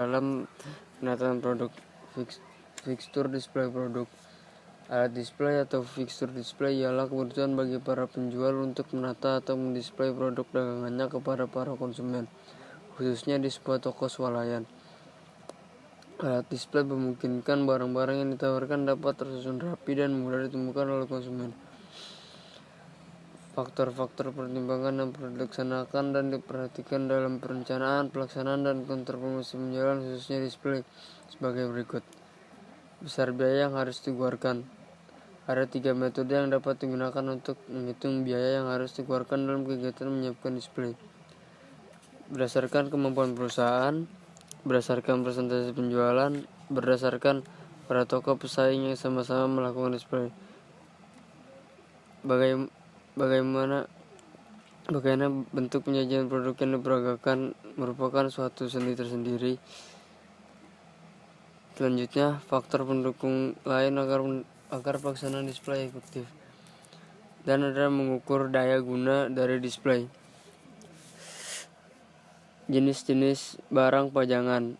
dalam penataan produk. Fixture display produk. Alat display atau fixture display ialah kebutuhan bagi para penjual untuk menata atau mendisplay produk dagangannya kepada para konsumen, khususnya di sebuah toko swalayan. Alat display memungkinkan barang-barang yang ditawarkan dapat tersusun rapi dan mudah ditemukan oleh konsumen. Faktor-faktor pertimbangan yang perlu dilaksanakan dan diperhatikan dalam perencanaan, pelaksanaan, dan kontrol promosi penjualan khususnya display sebagai berikut. Besar biaya yang harus dikeluarkan. Ada 3 metode yang dapat digunakan untuk menghitung biaya yang harus dikeluarkan dalam kegiatan menyiapkan display. Berdasarkan kemampuan perusahaan, berdasarkan presentasi penjualan, berdasarkan pada toko pesaing yang sama-sama melakukan display. Bagaimana bentuk penyajian produk yang diperagakan merupakan suatu seni tersendiri. Selanjutnya, faktor pendukung lain agar pelaksanaan display efektif dan adalah mengukur daya guna dari display. Jenis-jenis barang pajangan.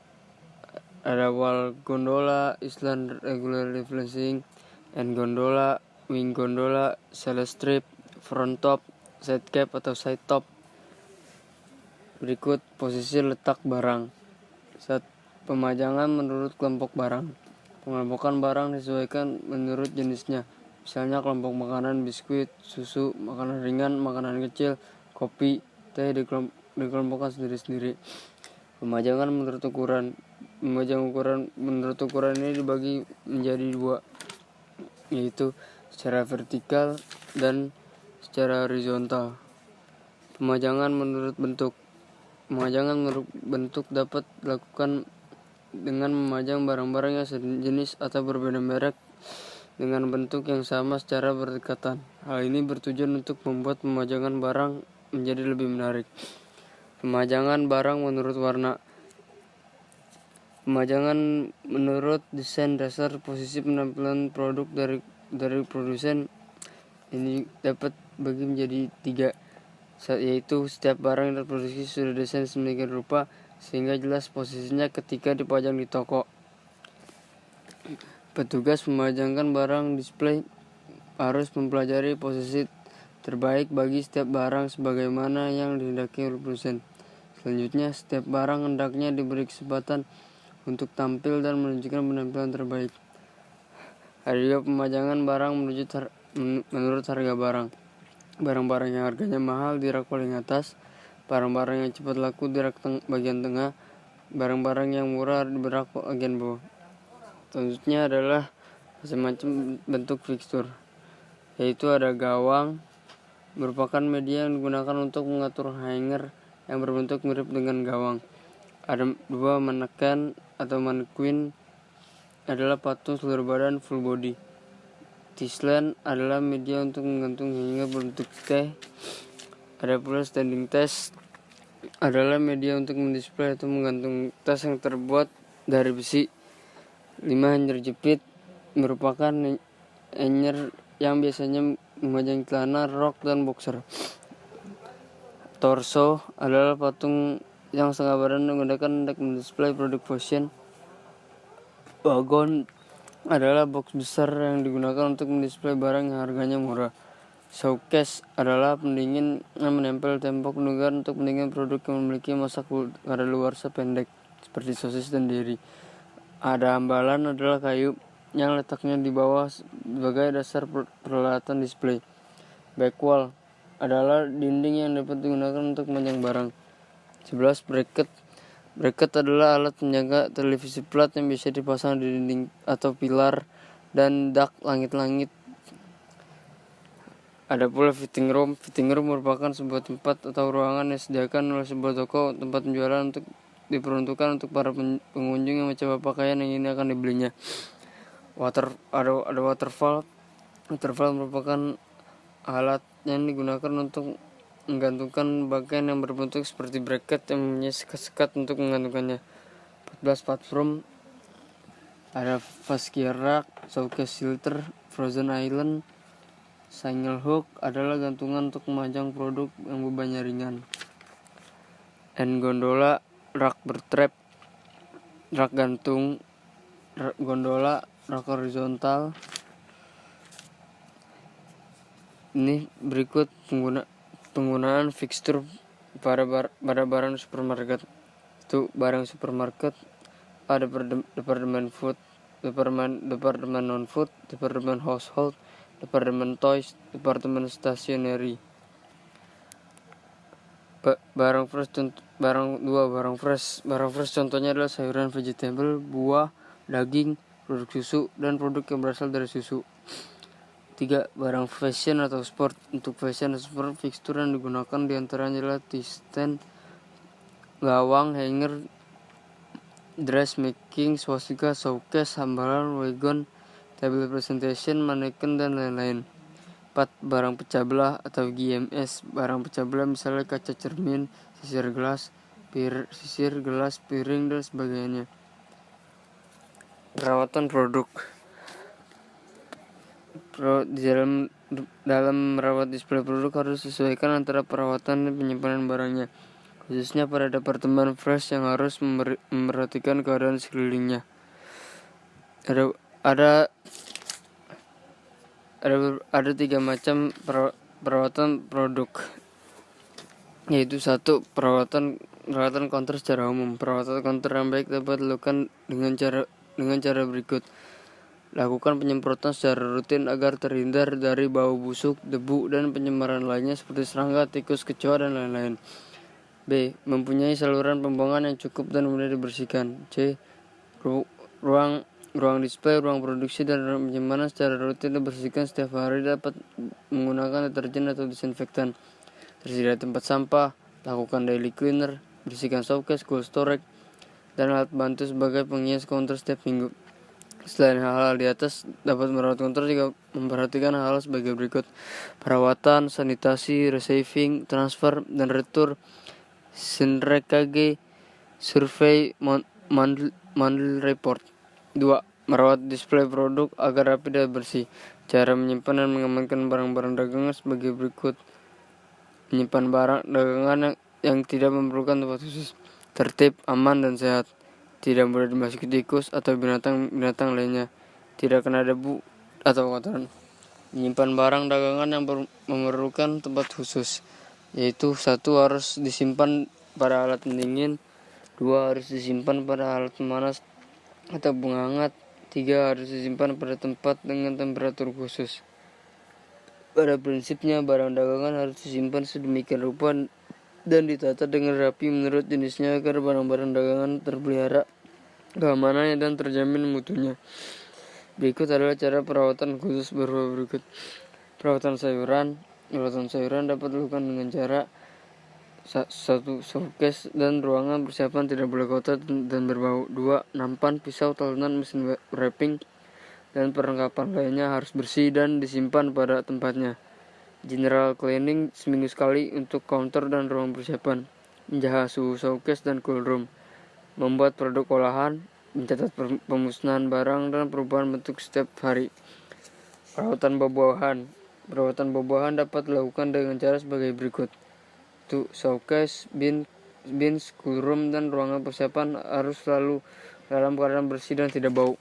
Ada wall gondola, island regularly flashing, end gondola, wing gondola, sail strip, front top, side cap atau side top. Berikut posisi letak barang. Saat pemajangan menurut kelompok barang. Pengelompokan barang disesuaikan menurut jenisnya. Misalnya kelompok makanan, biskuit, susu, makanan ringan, makanan kecil, kopi, teh dikelompokkan sendiri-sendiri. Pemajangan menurut ukuran. Pemajang ukuran menurut ukuran ini dibagi menjadi 2, yaitu secara vertikal dan secara horizontal. Pemajangan menurut bentuk. Pemajangan menurut bentuk dapat dilakukan dengan memajang barang-barang yang sejenis atau berbeda merek dengan bentuk yang sama secara berdekatan. Hal ini bertujuan untuk membuat pemajangan barang menjadi lebih menarik. Pemajangan barang menurut warna. Pemajangan menurut desain dasar posisi penampilan produk dari produsen ini dapat bagi menjadi 3, yaitu setiap barang yang terproduksi sudah desain sedemikian rupa sehingga jelas posisinya ketika dipajang di toko. Petugas memajangkan barang display harus mempelajari posisi terbaik bagi setiap barang sebagaimana yang dihendaki oleh produsen. Selanjutnya, setiap barang hendaknya diberi kesempatan untuk tampil dan menunjukkan penampilan terbaik. Ada juga pemajangan barang menurut harga barang. Barang-barang yang harganya mahal di rak paling atas, barang-barang yang cepat laku di rak bagian tengah, barang-barang yang murah di rak bagian bawah. Selanjutnya adalah macam-macam bentuk fixture, yaitu ada gawang, merupakan media yang digunakan untuk mengatur hanger yang berbentuk mirip dengan gawang. Ada 2 mannequin atau mannequin adalah patung seluruh badan full body. Tisland adalah media untuk menggantung hanger berbentuk T. Ada pula standing test adalah media untuk mendisplay atau menggantung tas yang terbuat dari besi. 5 hanger jepit merupakan hanger yang biasanya memajang celana, rok, dan boxer. Torso adalah patung yang setengah badan digunakan untuk mendisplay produk fashion. Wagon adalah box besar yang digunakan untuk mendisplay barang yang harganya murah. Showcase adalah pendingin yang menempel tembok digunakan untuk pendingin produk yang memiliki masa kadaluarsa pendek, seperti sosis dan diri. Ada ambalan adalah kayu yang letaknya di bawah sebagai dasar peralatan display. Backwall adalah dinding yang dapat digunakan untuk memanjang barang. 11. Bracket. Bracket adalah alat penjaga televisi plat yang bisa dipasang di dinding atau pilar dan dak langit-langit. Ada pula fitting room. Fitting room merupakan sebuah tempat atau ruangan yang disediakan oleh sebuah toko tempat penjualan untuk diperuntukkan untuk para pengunjung yang mencoba pakaian yang ini akan dibelinya. Ada waterfall. Waterfall merupakan alat yang digunakan untuk menggantungkan pakaian yang berbentuk seperti bracket yang mempunyai sekat-sekat untuk menggantungkannya. 14. Platform. Ada fascia rack, showcase shelter, frozen island. Single hook adalah gantungan untuk memajang produk yang bebannya ringan. End gondola, rak bertrap. rak gantung, rak gondola, rak horizontal. Ini berikut penggunaan fixture pada barang supermarket. Itu barang supermarket ada departemen food, departemen non food, departemen household, departemen toys, departemen stationery. Barang fresh contohnya adalah sayuran, vegetable, buah, daging, produk susu, dan produk yang berasal dari susu. 3. Barang fashion atau sport. Untuk fashion atau sport, fixture yang digunakan diantaranya adalah stand, gawang, hanger, dressmaking, swastika, showcase, hambalan, wagon, table presentation, mannequin, dan lain-lain. 4. Barang pecah belah atau GMS. Barang pecah belah misalnya kaca cermin, sisir gelas, piring, dan sebagainya. Perawatan produk. Dalam merawat display produk harus disesuaikan antara perawatan dan penyimpanan barangnya, khususnya pada departemen fresh yang harus memperhatikan keadaan sekelilingnya. Ada 3 macam perawatan produk, yaitu 1. Perawatan counter secara umum. Perawatan counter yang baik dapat dilakukan dengan cara berikut. Lakukan penyemprotan secara rutin agar terhindar dari bau busuk, debu, dan pencemaran lainnya seperti serangga, tikus, kecoa, dan lain-lain. B. Mempunyai saluran pembuangan yang cukup dan mudah dibersihkan. C. Ruang display, ruang produksi, dan ruang penyimpanan secara rutin dibersihkan setiap hari. Dapat menggunakan deterjen atau disinfektan. Tersedia tempat sampah. Lakukan daily cleaner. Bersihkan showcase, cold storage, dan alat bantu sebagai penghias counter setiap minggu. Selain hal-hal di atas, dapat merawat counter juga memperhatikan hal sebagai berikut. Perawatan, sanitasi, receiving, transfer, dan retur, SINREK KG, survei, monthly report. 2. Merawat display produk agar rapi dan bersih. Cara menyimpan dan mengamankan barang-barang dagangan sebagai berikut. Menyimpan barang dagangan yang tidak memerlukan tempat khusus, tertib, aman, dan sehat. Tidak mudah dimasuki tikus atau binatang lainnya. Tidak kena debu atau kotoran. Menyimpan barang dagangan yang memerlukan tempat khusus, yaitu 1. Harus disimpan pada alat pendingin. 2. Harus disimpan pada alat pemanas atau penghangat. 3. Harus disimpan pada tempat dengan temperatur khusus. Pada prinsipnya, barang dagangan harus disimpan sedemikian rupa dan ditata dengan rapi menurut jenisnya agar barang-barang dagangan terpelihara keamanannya dan terjamin mutunya. Berikut adalah cara perawatan khusus berupa berikut. Perawatan sayuran dapat dilakukan dengan cara 1. Showcase dan ruangan persiapan tidak boleh kotor dan berbau. 2. Nampan, pisau, talenan, mesin wrapping, dan perlengkapan lainnya harus bersih dan disimpan pada tempatnya. General cleaning seminggu sekali untuk counter dan ruang persiapan. Menjaga suhu showcase dan cool room. Membuat produk olahan, mencatat pemusnahan barang dan perubahan bentuk setiap hari. Perawatan buah-buahan dapat dilakukan dengan cara sebagai berikut. 1. Showcase, bins, cool room, dan ruangan persiapan harus selalu dalam keadaan bersih dan tidak bau.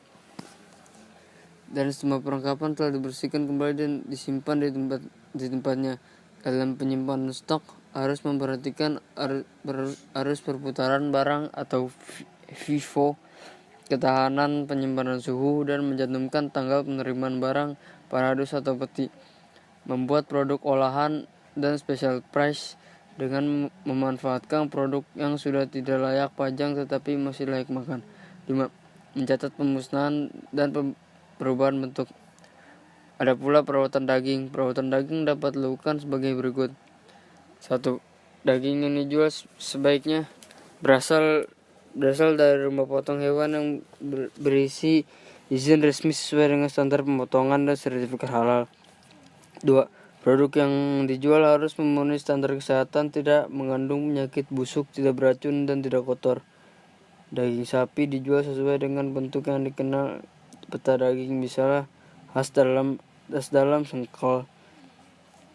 Dan semua perlengkapan telah dibersihkan kembali dan disimpan di tempatnya. Dalam penyimpanan stok harus memperhatikan arus perputaran barang atau FIFO, ketahanan penyimpanan suhu, dan mencantumkan tanggal penerimaan barang pada dus atau peti. Membuat produk olahan dan special price dengan memanfaatkan produk yang sudah tidak layak pajang tetapi masih layak makan. 5. Mencatat pemusnahan dan perubahan bentuk. Ada pula perawatan daging. Perawatan daging dapat dilakukan sebagai berikut. 1. Daging yang dijual sebaiknya berasal dari rumah potong hewan yang berisi izin resmi sesuai dengan standar pemotongan dan sertifikat halal. 2. Produk yang dijual harus memenuhi standar kesehatan, tidak mengandung penyakit busuk, tidak beracun, dan tidak kotor. Daging sapi dijual sesuai dengan bentuk yang dikenal peta daging, misalnya khas dalam sengkol.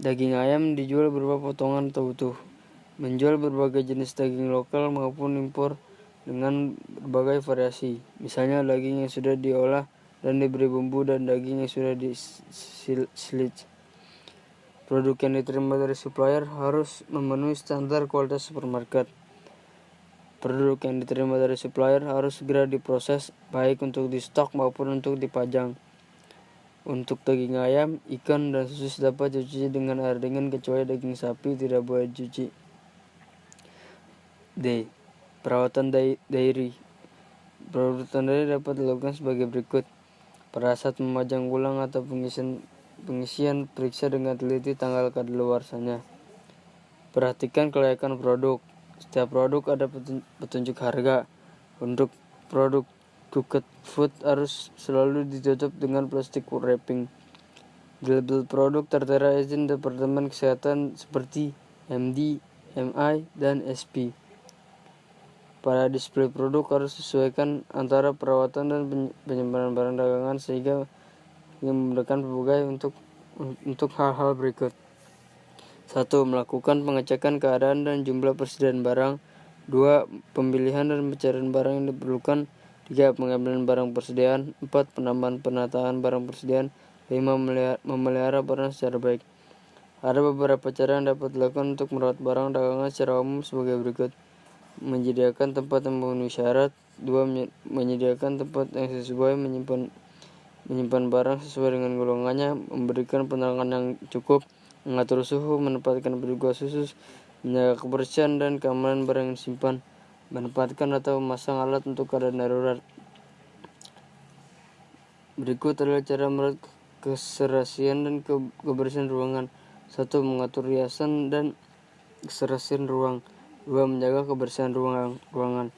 Daging ayam dijual berupa potongan atau utuh. Menjual berbagai jenis daging lokal maupun impor dengan berbagai variasi. Misalnya daging yang sudah diolah dan diberi bumbu dan daging yang sudah disilage. Produk yang diterima dari supplier harus memenuhi standar kualitas supermarket. Produk yang diterima dari supplier harus segera diproses, baik untuk di stok maupun untuk dipajang. Untuk daging ayam, ikan, dan sosis dapat dicuci dengan air dingin kecuali daging sapi tidak boleh dicuci. D. Perawatan dairy. Perawatan dairy dapat dilakukan sebagai berikut. Pada saat memajang ulang atau pengisian, periksa dengan teliti tanggal kadaluarsanya. Perhatikan kelayakan produk. Setiap produk ada petunjuk harga. Untuk produk cooked food harus selalu ditutup dengan plastik wrapping. Di label produk tertera izin Departemen Kesehatan seperti MD, MI, dan SP. Pada display produk harus disesuaikan antara perawatan dan penyimpanan barang dagangan sehingga memudahkan pegawai untuk hal-hal berikut. 1. Melakukan pengecekan keadaan dan jumlah persediaan barang. 2. Pemilihan dan pencarian barang yang diperlukan. 3. Pengambilan barang persediaan. 4. Penambahan penataan barang persediaan. 5. Memelihara barang secara baik. Ada beberapa cara yang dapat dilakukan untuk merawat barang dagangan secara umum sebagai berikut. Menyediakan tempat yang memenuhi syarat. 2. Menyediakan tempat yang sesuai, menyimpan barang sesuai dengan golongannya, memberikan penerangan yang cukup, mengatur suhu, menempatkan petugas khusus, menjaga kebersihan dan keamanan barang yang disimpan, menempatkan atau memasang alat untuk keadaan darurat. Berikut adalah cara merawat keserasian dan kebersihan ruangan. 1. Mengatur riasan dan keserasian ruang. 2. Menjaga kebersihan ruangan.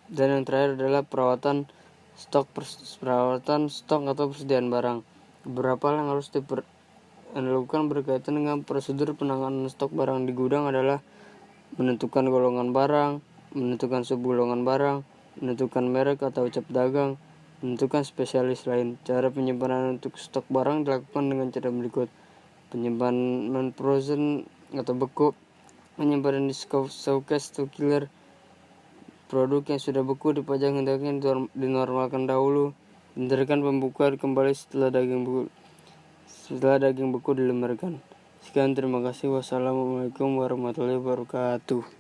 Dan yang terakhir adalah perawatan stok atau persediaan barang. Beberapa hal yang harus dilakukan berkaitan dengan prosedur penanganan stok barang di gudang adalah menentukan golongan barang, menentukan subgolongan barang, menentukan merek atau cap dagang, menentukan spesialis lain. Cara penyimpanan untuk stok barang dilakukan dengan cara berikut. Penyimpanan frozen atau beku, penyimpanan di showcase atau killer. Produk yang sudah beku dipajang hendaknya dinormalkan dahulu. Hindarkan pembukaan kembali setelah daging beku dilemparkan. Sekian, terima kasih. Wassalamualaikum warahmatullahi wabarakatuh.